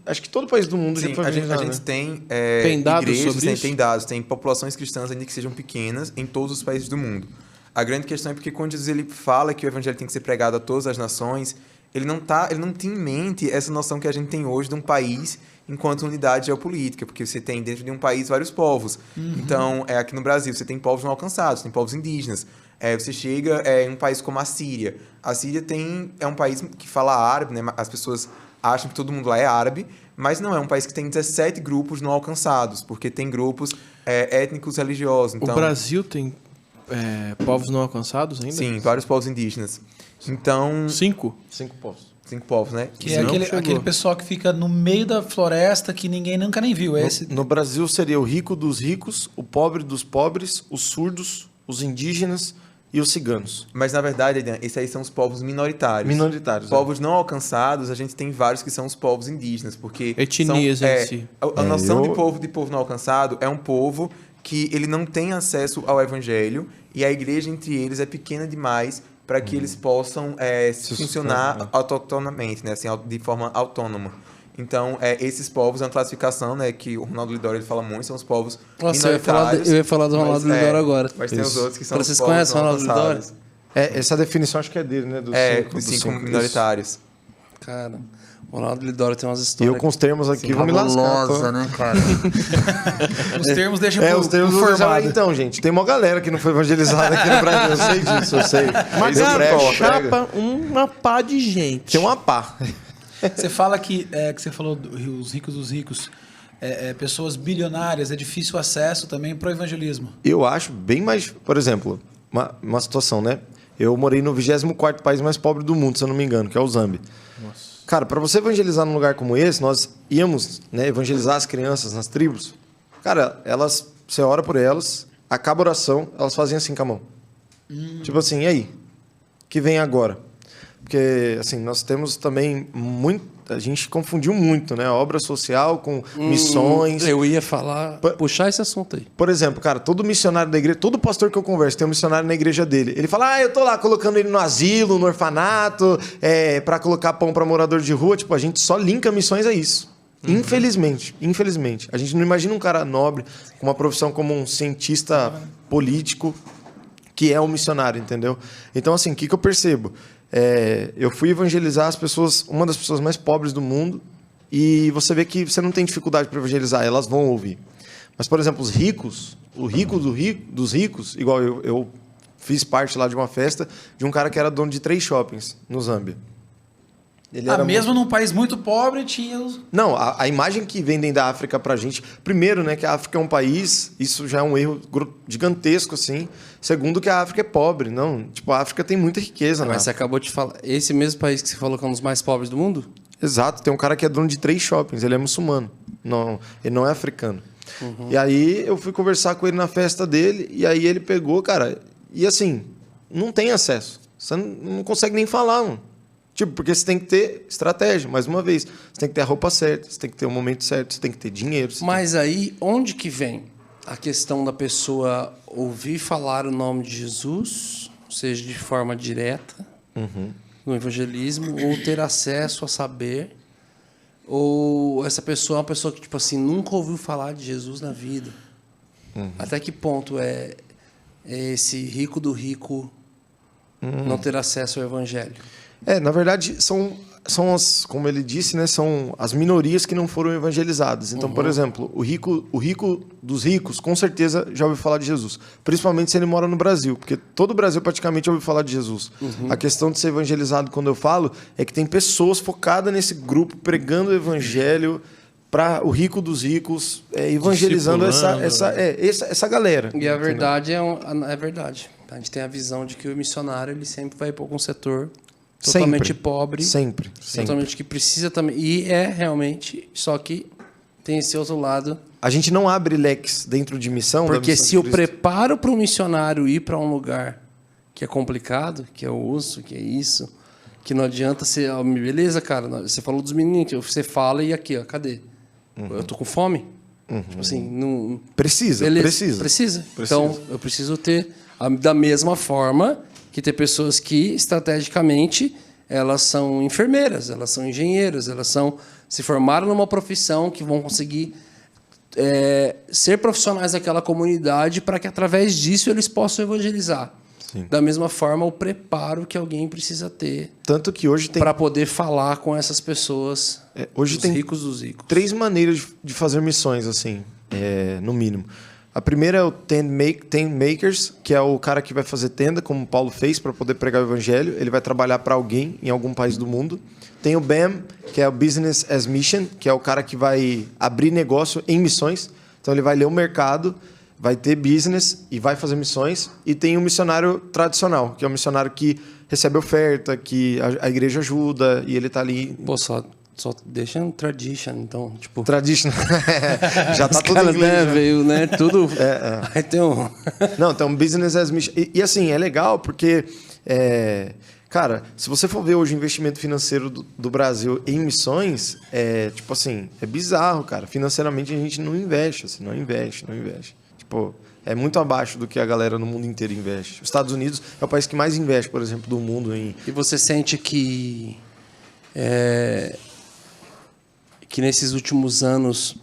acho que todo país do mundo já foi pregado. A gente tem dados igrejas, sobre isso? Tem dados, tem populações cristãs ainda que sejam pequenas em todos os países do mundo. A grande questão é porque quando Jesus ele fala que o evangelho tem que ser pregado a todas as nações, ele não tem em mente essa noção que a gente tem hoje de um país enquanto unidade geopolítica, porque você tem dentro de um país vários povos. Então, aqui no Brasil, você tem povos não alcançados, tem povos indígenas. Você chega em um país como a Síria. A Síria é um país que fala árabe, né? As pessoas acham que todo mundo lá é árabe, mas não, é um país que tem 17 grupos não alcançados, porque tem grupos étnicos religiosos. Então, o Brasil tem povos não alcançados ainda? Sim, vários povos indígenas. Então... 5? 5 povos. 5 povos, né? Que é aquele pessoal que fica no meio da floresta que ninguém nunca nem viu. No Brasil seria o rico dos ricos, o pobre dos pobres, os surdos, os indígenas e os ciganos. Mas, na verdade, esses aí são os povos minoritários. Minoritários. Povos não alcançados, a gente tem vários que são os povos indígenas, porque... Etnias em si. A noção de povo não alcançado é um povo que ele não tem acesso ao evangelho e a igreja entre eles é pequena demais para que eles possam funcionar autonomamente, né? Assim, de forma autônoma. Então, esses povos, é uma classificação, né, que o Ronaldo Lidório ele fala muito, são os povos minoritários. Eu ia falar do Ronaldo Lidório agora. Mas tem os outros que são Vocês os povos conhecem o não Ronaldo Lidório? alcançados. Essa definição acho que é dele, né? Dos 5 minoritários. Cara, o Ronaldo Lidório tem umas histórias... Eu com os termos aqui vou me lascar. Né, cara? Os termos deixam os termos formado. deixam... Então, gente, tem uma galera que não foi evangelizada aqui no Brasil. Eu sei disso, eu sei. Mas eu prego, chapa uma pá de gente. Tem uma pá. Você fala que você falou os ricos dos ricos, pessoas bilionárias, é difícil o acesso também para o evangelismo. Eu acho bem mais... Por exemplo, uma situação, né? Eu morei no 24º país mais pobre do mundo, se eu não me engano, que é o Zâmbia. Nossa. Cara, para você evangelizar num lugar como esse, nós íamos, né, evangelizar as crianças nas tribos. Cara, você ora por elas, acaba a oração, elas fazem assim com a mão. Tipo assim, e aí? Que vem agora? Porque, assim, nós temos também a gente confundiu muito, né? Obra social com missões. Eu ia falar, puxar esse assunto aí. Por exemplo, cara, todo missionário da igreja, todo pastor que eu converso tem um missionário na igreja dele. Ele fala, eu tô lá colocando ele no asilo, no orfanato, pra colocar pão pra morador de rua. Tipo, a gente só linka missões a isso. Infelizmente. A gente não imagina um cara nobre, com uma profissão como um cientista político, que é um missionário, entendeu? Então, assim, o que eu percebo? Eu fui evangelizar as pessoas, uma das pessoas mais pobres do mundo, e você vê que você não tem dificuldade para evangelizar, elas vão ouvir. Mas, por exemplo, os ricos, o rico dos ricos, igual eu fiz parte lá de uma festa de um cara que era dono de 3 shoppings no Zâmbia. Ele era mesmo num país muito pobre, tinha os... Não, a imagem que vendem da África pra gente... Primeiro, né, que a África é um país... Isso já é um erro gigantesco, assim. Segundo, que a África é pobre. Não, tipo, a África tem muita riqueza, né? Mas você acabou de falar... Esse mesmo país que você falou que é um dos mais pobres do mundo? Exato. Tem um cara que é dono de 3 shoppings. Ele é muçulmano. Não, ele não é africano. E aí, eu fui conversar com ele na festa dele. E aí, ele pegou, cara... E assim, não tem acesso. Você não consegue nem falar, mano. Tipo, porque você tem que ter estratégia, mais uma vez. Você tem que ter a roupa certa, você tem que ter o momento certo, você tem que ter dinheiro. Mas aí, onde que vem a questão da pessoa ouvir falar o nome de Jesus, seja de forma direta, no evangelismo, ou ter acesso a saber, ou essa pessoa é uma pessoa que, tipo assim, nunca ouviu falar de Jesus na vida? Até que ponto é esse rico do rico não ter acesso ao evangelho? Na verdade, são as, como ele disse, né, são as minorias que não foram evangelizadas. Então, por exemplo, o rico dos ricos, com certeza já ouviu falar de Jesus. Principalmente se ele mora no Brasil, porque todo o Brasil praticamente ouviu falar de Jesus. A questão de ser evangelizado, quando eu falo, é que tem pessoas focadas nesse grupo, pregando o evangelho para o rico dos ricos, evangelizando essa galera. E a verdade é verdade. A gente tem a visão de que o missionário ele sempre vai para algum setor totalmente pobre. Sempre. Totalmente que precisa também. E realmente, só que tem esse outro lado. A gente não abre leques dentro de missão. Porque missão se eu preparo para um missionário ir para um lugar que é complicado, que é o uso, que é isso, que não adianta ser... Beleza, cara, você falou dos meninos, você fala e aqui, ó, cadê? Eu tô com fome. Tipo assim, não... Precisa. Então, eu preciso ter, da mesma forma... que tem pessoas que, estrategicamente, elas são enfermeiras, elas são engenheiras, elas se formaram numa profissão que vão conseguir ser profissionais daquela comunidade para que, através disso, eles possam evangelizar. Sim. Da mesma forma, o preparo que alguém precisa ter tanto que hoje tem... para poder falar com essas pessoas, hoje os tem ricos dos ricos. 3 maneiras de fazer missões, assim, no mínimo. A primeira é o tent makers, que é o cara que vai fazer tenda, como o Paulo fez, para poder pregar o evangelho. Ele vai trabalhar para alguém em algum país do mundo. Tem o BAM, que é o Business as Mission, que é o cara que vai abrir negócio em missões. Então ele vai ler o mercado, vai ter business e vai fazer missões. E tem o missionário tradicional, que é o missionário que recebe oferta, que a igreja ajuda e ele está ali... Pô, só deixa um tradition, então, tipo... Tradition. Já tá tudo caras, em inglês. Né, veio, né? Tudo... Aí tem um... Não, tem um business as mission. E assim, é legal porque... cara, se você for ver hoje o investimento financeiro do Brasil em missões, tipo assim, é bizarro, cara. Financeiramente a gente não investe, assim, não investe. Tipo, é muito abaixo do que a galera no mundo inteiro investe. Os Estados Unidos é o país que mais investe, por exemplo, do mundo em... E você sente que nesses últimos anos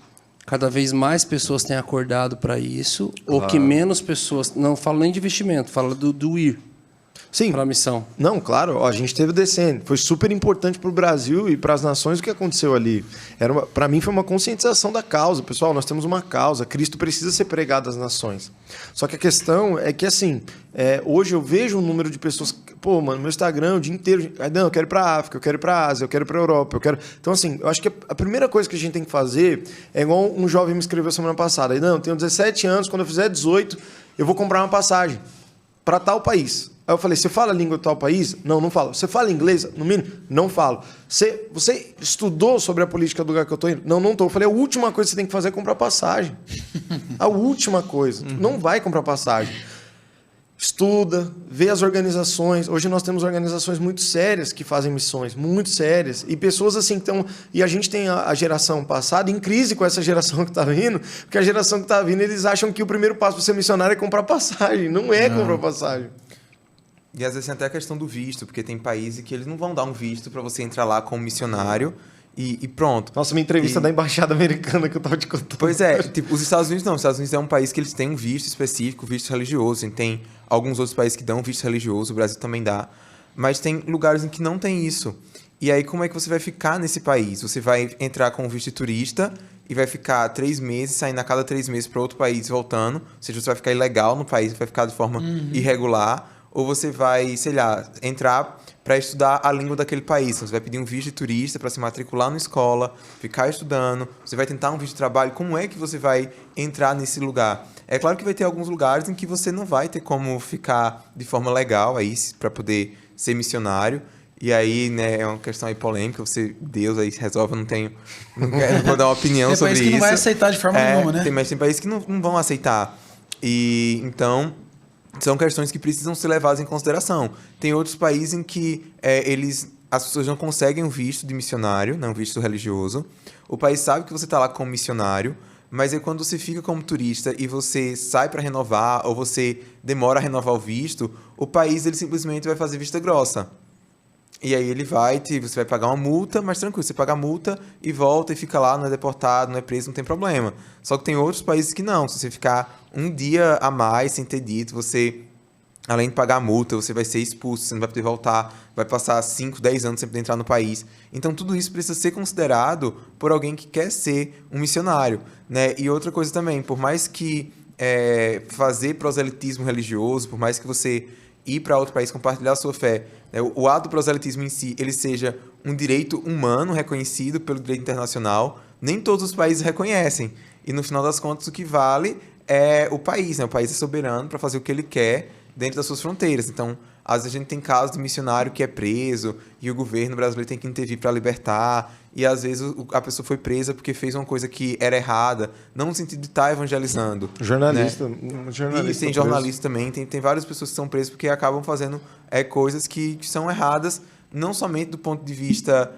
cada vez mais pessoas têm acordado para isso, claro. Ou que menos pessoas... Não falo nem de investimento, falo do ir. Sim. Para a missão. Não, claro. A gente teve o DCN. Foi super importante para o Brasil e para as nações o que aconteceu ali. Para mim foi uma conscientização da causa. Pessoal, nós temos uma causa. Cristo precisa ser pregado às nações. Só que a questão é que, assim, hoje eu vejo um número de pessoas... Pô, mano, meu Instagram o dia inteiro... Não, eu quero ir para a África, eu quero ir para a Ásia, eu quero ir para a Europa, eu quero... Então, assim, eu acho que a primeira coisa que a gente tem que fazer é igual um jovem me escreveu semana passada. Não, eu tenho 17 anos, quando eu fizer 18, eu vou comprar uma passagem para tal país. Aí eu falei, você fala a língua de tal país? Não, não falo. Você fala inglês? No mínimo? Não falo. Você estudou sobre a política do lugar que eu estou indo? Não, não estou. Eu falei, a última coisa que você tem que fazer é comprar passagem. A última coisa. Não vai comprar passagem. estuda, vê as organizações. Hoje nós temos organizações muito sérias que fazem missões, muito sérias. E pessoas assim que estão... E a gente tem a geração passada em crise com essa geração que está vindo, porque a geração que está vindo, eles acham que o primeiro passo para ser missionário é comprar passagem. Não é comprar passagem. E às vezes tem até a questão do visto, porque tem países que eles não vão dar um visto para você entrar lá como missionário e pronto. Nossa, minha entrevista da embaixada americana que eu tava te contando. Pois é, tipo, os Estados Unidos não. Os Estados Unidos é um país que eles têm um visto específico, visto religioso. E tem alguns outros países que dão visto religioso, o Brasil também dá. Mas tem lugares em que não tem isso. E aí, como é que você vai ficar nesse país? Você vai entrar com um visto de turista e vai ficar 3 meses, saindo a cada 3 meses para outro país e voltando. Ou seja, você vai ficar ilegal no país, vai ficar de forma irregular. Ou você vai, sei lá, entrar para estudar a língua daquele país. Então, você vai pedir um visto de turista para se matricular na escola, ficar estudando. Você vai tentar um visto de trabalho. Como é que você vai entrar nesse lugar? É claro que vai ter alguns lugares em que você não vai ter como ficar de forma legal aí para poder ser missionário. E aí, né, é uma questão aí polêmica. Deus aí resolve, eu não vou dar uma opinião sobre isso. Tem país que não vai aceitar de forma nenhuma, né? Mas tem países que não vão aceitar. E então... são questões que precisam ser levadas em consideração. Tem outros países em que as pessoas não conseguem um visto de missionário, não um visto religioso. O país sabe que você está lá como missionário, mas aí quando você fica como turista e você sai para renovar ou você demora a renovar o visto, o país ele simplesmente vai fazer vista grossa. E aí você vai pagar uma multa, mas tranquilo, você paga a multa e volta e fica lá, não é deportado, não é preso, não tem problema. Só que tem outros países que não. Se você ficar um dia a mais sem ter dito, você, além de pagar a multa, você vai ser expulso, você não vai poder voltar, vai passar 5, 10 anos sem poder entrar no país. Então tudo isso precisa ser considerado por alguém que quer ser um missionário, né? E outra coisa também, por mais que fazer proselitismo religioso, por mais que você ir para outro país compartilhar a sua fé, né, o ato do proselitismo em si, ele seja um direito humano reconhecido pelo direito internacional, nem todos os países reconhecem. E no final das contas, o que vale é o país, né? O país é soberano para fazer o que ele quer dentro das suas fronteiras. Então, às vezes a gente tem casos de missionário que é preso e o governo brasileiro tem que intervir para libertar. E às vezes a pessoa foi presa porque fez uma coisa que era errada, não no sentido de estar evangelizando. Jornalista. Né? Jornalista E tem jornalistas também, tem várias pessoas que são presas porque acabam fazendo coisas que são erradas, não somente do ponto de vista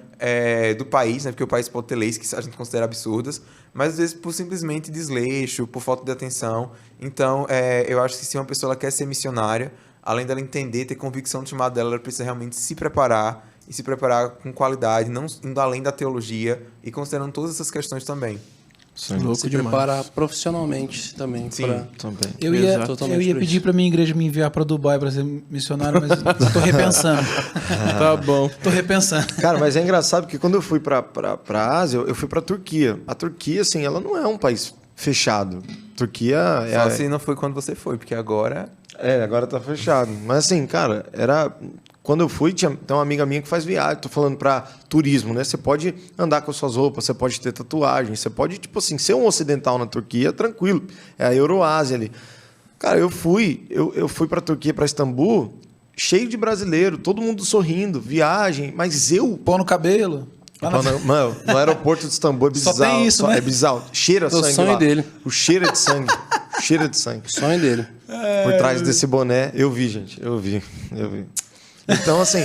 do país, né? Porque o país pode ter leis que a gente considera absurdas, mas às vezes por simplesmente desleixo, por falta de atenção. Então, eu acho que se uma pessoa ela quer ser missionária, além dela entender, ter convicção do chamado dela, ela precisa realmente se preparar, e se preparar com qualidade, não indo além da teologia e considerando todas essas questões também. Se preparar profissionalmente também. Sim, também. Eu ia pedir pra minha igreja me enviar pra Dubai pra ser missionário, mas tô repensando. Tá bom. Tô repensando. Cara, mas é engraçado porque quando eu fui pra Ásia, eu fui pra Turquia. A Turquia, assim, ela não é um país fechado. Turquia Só se não foi quando você foi, porque agora... agora tá fechado. Mas assim, cara, quando eu fui, tem uma amiga minha que faz viagem, tô falando para turismo, né? Você pode andar com as suas roupas, você pode ter tatuagem, você pode, tipo assim, ser um ocidental na Turquia, tranquilo. É a Euroásia ali. Cara, eu fui para Turquia, para Istambul, cheio de brasileiro, todo mundo sorrindo, viagem, mas Pão no cabelo. Mano, no aeroporto de Istambul é bizarro. Só tem isso, né? É bizarro. Cheira sangue sonho lá. dele. O cheiro é de sangue. Cheira de sangue. Sonho dele. Por trás desse boné, eu vi, gente. Eu vi. Então, assim,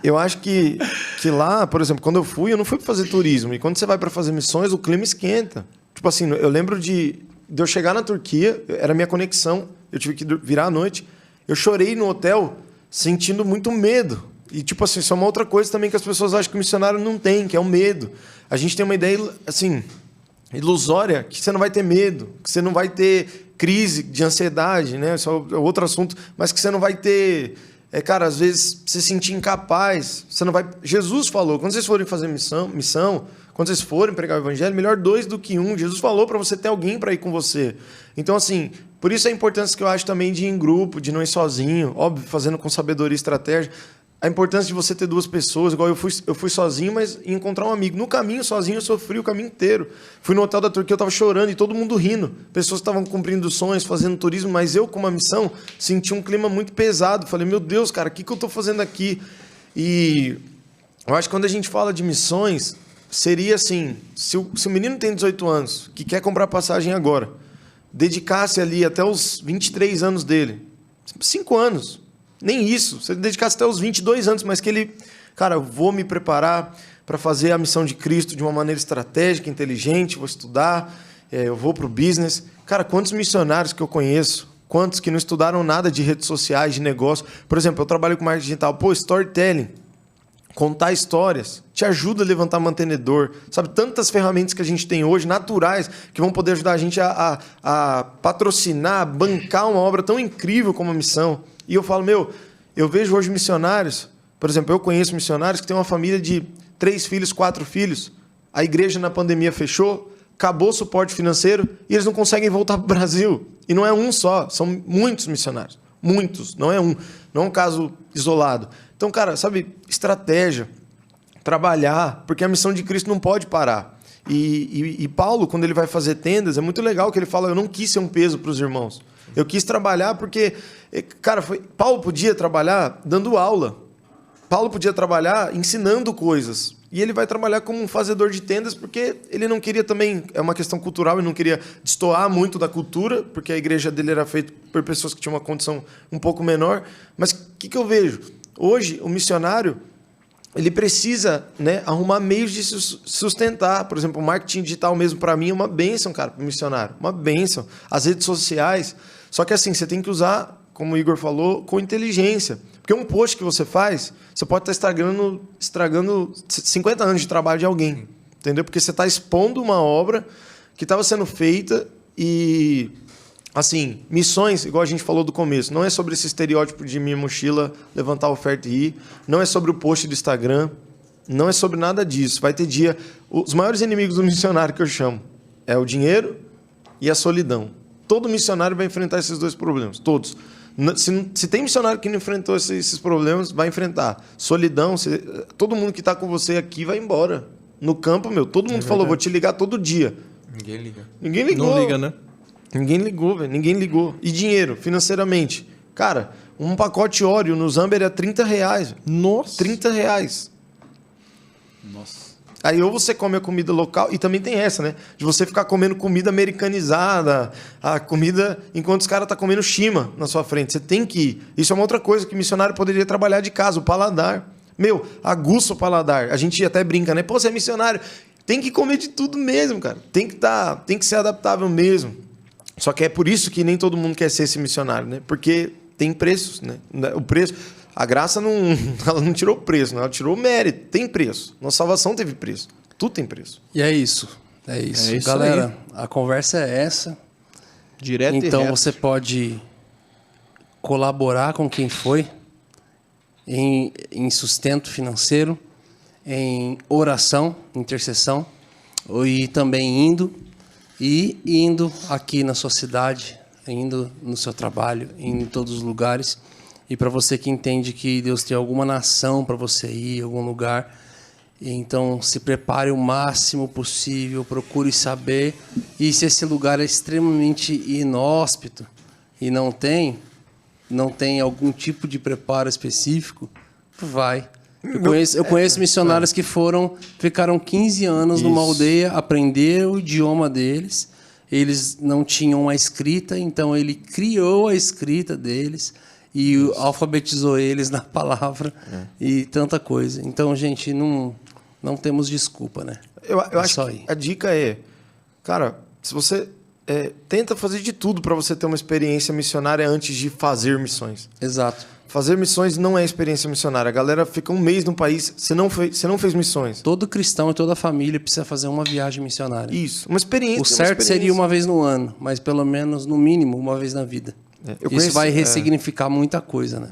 eu acho que lá, por exemplo, quando eu não fui para fazer turismo. E quando você vai para fazer missões, o clima esquenta. Tipo assim, eu lembro de eu chegar na Turquia, era minha conexão, eu tive que virar à noite. Eu chorei no hotel sentindo muito medo. E, tipo assim, isso é uma outra coisa também que as pessoas acham que o missionário não tem, que é o medo. A gente tem uma ideia, assim, ilusória, que você não vai ter medo, que você não vai ter crise de ansiedade, né? Isso é outro assunto, mas que você não vai ter, cara, às vezes se sentir incapaz. Você não vai. Jesus falou, quando vocês forem fazer missão, quando vocês forem pregar o evangelho, melhor 2 do que 1. Jesus falou para você ter alguém para ir com você. Então, assim, por isso a importância que eu acho também de ir em grupo, de não ir sozinho, óbvio, fazendo com sabedoria e estratégia. A importância de você ter 2 pessoas, igual eu fui sozinho, mas encontrar um amigo. No caminho, sozinho, eu sofri o caminho inteiro. Fui no hotel da Turquia, eu estava chorando e todo mundo rindo. Pessoas estavam cumprindo sonhos, fazendo turismo, mas eu, com uma missão, senti um clima muito pesado. Falei, meu Deus, cara, o que eu estou fazendo aqui? E eu acho que quando a gente fala de missões, seria assim, se o menino tem 18 anos, que quer comprar passagem agora, dedicasse ali até os 23 anos dele, 5 anos, nem isso, se ele dedicasse até os 22 anos, mas que ele, cara, eu vou me preparar para fazer a missão de Cristo de uma maneira estratégica, inteligente, vou estudar, eu vou para o business. Cara, quantos missionários que eu conheço, quantos que não estudaram nada de redes sociais, de negócio. Por exemplo, eu trabalho com marketing digital, storytelling, contar histórias, te ajuda a levantar mantenedor. Sabe, tantas ferramentas que a gente tem hoje, naturais, que vão poder ajudar a gente a patrocinar, a bancar uma obra tão incrível como a missão. E eu falo, eu vejo hoje missionários, por exemplo, eu conheço missionários que têm uma família de 3 filhos, 4 filhos. A igreja na pandemia fechou, acabou o suporte financeiro e eles não conseguem voltar para o Brasil. E não é um só, são muitos missionários. Muitos, não é um. Não é um caso isolado. Então, cara, sabe, estratégia, trabalhar, porque a missão de Cristo não pode parar. E Paulo, quando ele vai fazer tendas, é muito legal que ele fala, eu não quis ser um peso para os irmãos. Eu quis trabalhar porque, cara, Paulo podia trabalhar dando aula. Paulo podia trabalhar ensinando coisas. E ele vai trabalhar como um fazedor de tendas porque ele não queria também, é uma questão cultural, ele não queria destoar muito da cultura, porque a igreja dele era feita por pessoas que tinham uma condição um pouco menor. Mas o que eu vejo? Hoje, o missionário, ele precisa, né, arrumar meios de se sustentar. Por exemplo, o marketing digital mesmo, para mim, é uma bênção, cara, para o missionário. Uma bênção. As redes sociais. Só que assim, você tem que usar, como o Igor falou, com inteligência. Porque um post que você faz, você pode estar estragando 50 anos de trabalho de alguém. Entendeu? Porque você está expondo uma obra que estava sendo feita e... Assim, missões, igual a gente falou do começo, não é sobre esse estereótipo de minha mochila, levantar a oferta e ir, não é sobre o post do Instagram, não é sobre nada disso. Vai ter dia... Os maiores inimigos do missionário que eu chamo é o dinheiro e a solidão. Todo missionário vai enfrentar esses 2 problemas, todos. Se tem missionário que não enfrentou esses problemas, vai enfrentar. Solidão, todo mundo que está com você aqui vai embora. No campo, todo mundo falou, vou te ligar todo dia. Ninguém liga. Ninguém ligou. Não liga, né? Ninguém ligou, velho. Ninguém ligou. E dinheiro, financeiramente? Cara, um pacote Oreo no Zamber é R$30. Nossa. R$30. Nossa. Aí ou você come a comida local, e também tem essa, né? De você ficar comendo comida americanizada, a comida enquanto os caras estão comendo shima na sua frente. Você tem que ir. Isso é uma outra coisa que o missionário poderia trabalhar de casa, o paladar. Aguça o paladar. A gente até brinca, né? Pô, você é missionário. Tem que comer de tudo mesmo, cara. Tem que ser adaptável mesmo. Só que é por isso que nem todo mundo quer ser esse missionário, né? Porque tem preços, né? O preço... A graça ela não tirou o preço, né? Ela tirou o mérito. Tem preço. Nossa salvação teve preço. Tudo tem preço. E é isso. É isso. É isso Galera, aí. a conversa é essa. Direto e Então reto. você pode colaborar com quem foi em sustento financeiro, em oração, intercessão, e também indo aqui na sua cidade, indo no seu trabalho, em todos os lugares. E para você que entende que Deus tem alguma nação para você ir, algum lugar, então se prepare o máximo possível, procure saber. E se esse lugar é extremamente inóspito e não tem algum tipo de preparo específico, vai. Eu conheço missionários que ficaram 15 anos numa aldeia, aprenderam o idioma deles. Eles não tinham a escrita, então ele criou a escrita deles e alfabetizou eles na palavra e tanta coisa. Então, gente, não temos desculpa, né? Eu acho que a dica é, cara, se você tenta fazer de tudo para você ter uma experiência missionária antes de fazer missões. Exato. Fazer missões não é experiência missionária. A galera fica um mês no país, você não fez missões. Todo cristão e toda família precisa fazer uma viagem missionária. Isso, uma experiência. O certo seria uma vez no ano, mas pelo menos, no mínimo, uma vez na vida. Isso vai ressignificar muita coisa, né?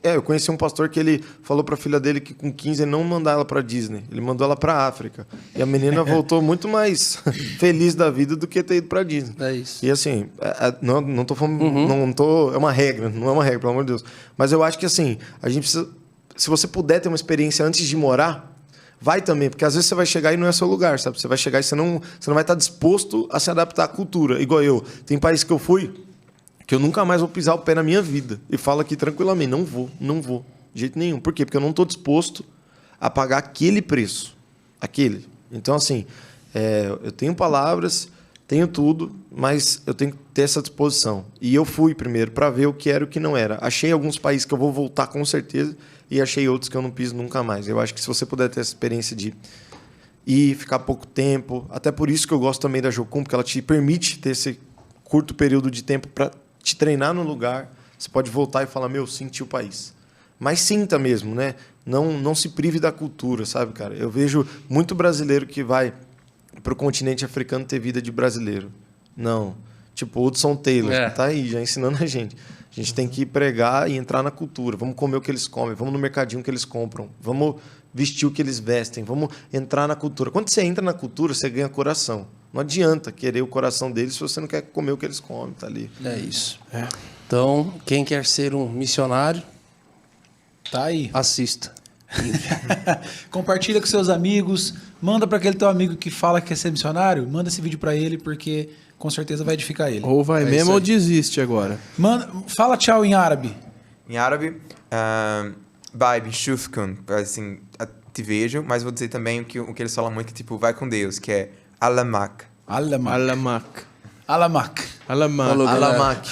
Eu conheci um pastor que ele falou para a filha dele que com 15 ele não mandar ela para Disney, ele mandou ela para África. E a menina voltou muito mais feliz da vida do que ter ido para Disney. É isso. E assim, não tô falando, é uma regra, não é uma regra, pelo amor de Deus. Mas eu acho que assim, a gente precisa, se você puder ter uma experiência antes de morar, vai também, porque às vezes você vai chegar e não é seu lugar, sabe? Você vai chegar e você não vai estar disposto a se adaptar à cultura, igual eu. Tem países que eu fui que eu nunca mais vou pisar o pé na minha vida. E falo aqui tranquilamente, não vou, de jeito nenhum. Por quê? Porque eu não estou disposto a pagar aquele preço. Aquele. Então, assim, eu tenho palavras, Tenho tudo, mas eu tenho que ter essa disposição. E eu fui primeiro para ver o que era e o que não era. Achei alguns países que eu vou voltar com certeza e achei outros que eu não piso nunca mais. Eu acho que se você puder ter essa experiência de ir, ficar pouco tempo, até por isso que eu gosto também da Jocum, porque ela te permite ter esse curto período de tempo para te treinar no lugar. Você pode voltar e falar, senti o país. Mas sinta mesmo, né? Não se prive da cultura, sabe, cara? Eu vejo muito brasileiro que vai para o continente africano ter vida de brasileiro. Não. Tipo, o Hudson Taylor, tá aí, já ensinando a gente. A gente tem que pregar e entrar na cultura. Vamos comer o que eles comem, vamos no mercadinho que eles compram, vamos vestir o que eles vestem, vamos entrar na cultura. Quando você entra na cultura, você ganha coração. Não adianta querer o coração deles se você não quer comer o que eles comem, tá ali. É isso. Então, quem quer ser um missionário, Tá aí. assista. Compartilha com seus amigos, manda para aquele teu amigo que fala que quer ser missionário, manda esse vídeo para ele porque com certeza vai edificar ele. Ou vai mesmo ou desiste agora. Fala tchau em árabe. Em árabe, bye, bishufkun, assim, te vejo, mas vou dizer também o que eles falam muito, que tipo, vai com Deus, que é alamak. Alamak. Alamak. Alamak. Alamak. Falou, galera. Alamak.